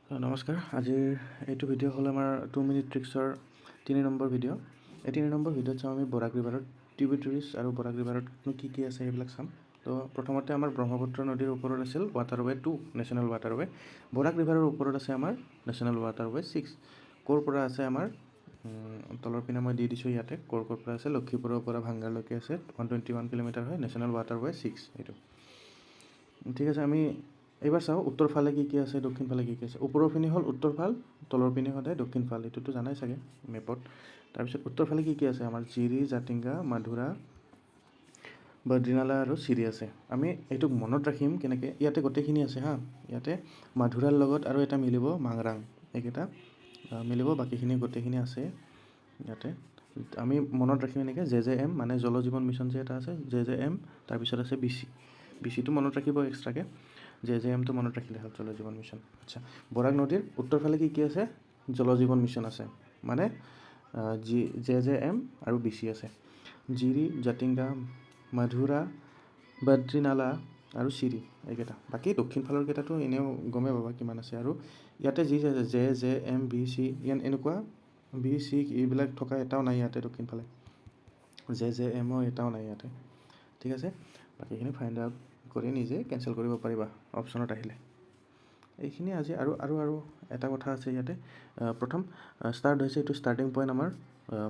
নমস্কাৰ। আজিৰ এইটো ভিডিঅ' হ'ল আমাৰ 2 মিনিট ট্ৰিক্সৰ 3 নম্বৰ ভিডিঅ'। এই 3 নম্বৰ ভিডিঅ'ত চাওঁ আমি বৰাক ৰিভাৰত ট্ৰিবিউটৰিজ আৰু বৰাক ৰিভাৰতনো কি আছে সেইবিলাক চাম। তো প্ৰথমতে আমাৰ ব্ৰহ্মপুত্ৰ নদীৰ ওপৰত আছিল ৱাটাৰৱে 2 নেশ্যনেল ৱাটাৰৱে। বৰাক ৰিভাৰৰ ওপৰত আছে আমাৰ নেশ্যনেল ৱাটাৰৱে 6। ক'ৰ পৰা আছে আমাৰ তলৰ পিনে মই দি দিছোঁ ইয়াতে ক'ৰ পৰা আছে। লক্ষীপুৰৰ পৰা ভাংগাৰলৈকে আছে 121 কিলোমিটাৰ হয় নেশ্যনেল ৱাটাৰৱে 6 এইটো। ঠিক আছে, আমি এইবাৰ চাওঁ উত্তৰ ফালে কি আছে, দক্ষিণ ফালে কি আছে। ওপৰৰ পিনে হ'ল উত্তৰ ফাল, তলৰ পিনে সদায় দক্ষিণ ফাল, এইটোতো জানাই চাগে মেপত। তাৰপিছত উত্তৰ ফালে কি আছে আমাৰ জিৰি, জাতিংগা, মাধুৰা, বদ্ৰীনালা আৰু চিৰি আছে। আমি এইটোক মনত ৰাখিম কেনেকৈ, ইয়াতে গোটেইখিনি আছে হা। ইয়াতে মাধুৰাৰ লগত আৰু এটা মিলিব মাংৰাং, এইকেইটা মিলিব, বাকীখিনি গোটেইখিনি আছে ইয়াতে। আমি মনত ৰাখিম এনেকৈ JJM মানে জল জীৱন মিছন যে এটা আছে JJM, তাৰপিছত আছে BCটো মনত ৰাখিব এক্সট্ৰাকৈ। JJMটো মনত ৰাখিলে হ'ল জল জীৱন মিছন। আচ্ছা, বৰাক নদীৰ উত্তৰ ফালে কি আছে, জল জীৱন মিছন আছে, মানে JJM আৰু BC আছে। জিৰি, জাতিংগা, মাধুৰা, বদ্ৰীনালা আৰু চিৰি এইকেইটা। বাকী দক্ষিণ ফালৰ কেইটাতো এনেও গমেই পাবা কিমান আছে। আৰু ইয়াতে যি আছে JJM BC এনেকুৱা BC এইবিলাক থকা এটাও নাই ইয়াতে দক্ষিণ ফালে। JJMO এটাও নাই ইয়াতে। ঠিক আছে, বাকীখিনি ফাইণ্ড আউট কৰি নিজে কেঞ্চেল কৰিব পাৰিবা অপশ্যনত আহিলে। এইখিনি আজি আৰু এটা কথা আছে ইয়াতে। প্ৰথম ষ্টাৰ্ট হৈছে, এইটো ষ্টাৰ্টিং পইণ্ট আমাৰ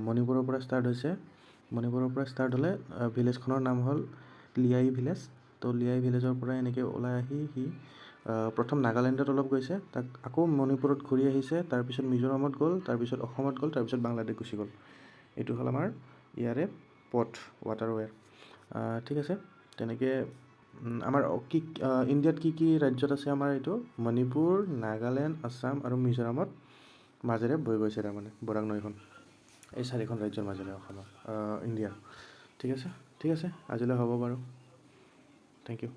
মণিপুৰৰ পৰা ষ্টাৰ্ট হৈছে। মণিপুৰৰ পৰা ষ্টাৰ্ট হ'লে ভিলেজখনৰ নাম হ'ল লিয়াই ভিলেজ। তো লিয়াই ভিলেজৰ পৰা এনেকৈ ওলাই আহি সি প্ৰথম নাগালেণ্ডত অলপ গৈছে, তাক আকৌ মণিপুৰত ঘূৰি আহিছে, তাৰপিছত মিজোৰামত গ'ল, তাৰপিছত অসমত গ'ল, তাৰপিছত বাংলাদেশ গুচি গ'ল। এইটো হ'ল আমাৰ ইয়াৰে পথ ৱাটাৰৱেৰ। ঠিক আছে, তেনেকৈ আমাৰ ইণ্ডিয়াত কি ৰাজ্যত আছে আমাৰ এইটো মণিপুৰ, নাগালেণ্ড, আছাম আৰু মিজোৰামত মাজেৰে বৈ গৈছে তাৰমানে বৰাক নৈখন। এই 4খন ৰাজ্যৰ মাজেৰে অসমৰ ইণ্ডিয়াৰ। ঠিক আছে আজিলৈ হ'ব বাৰু, থেংক ইউ।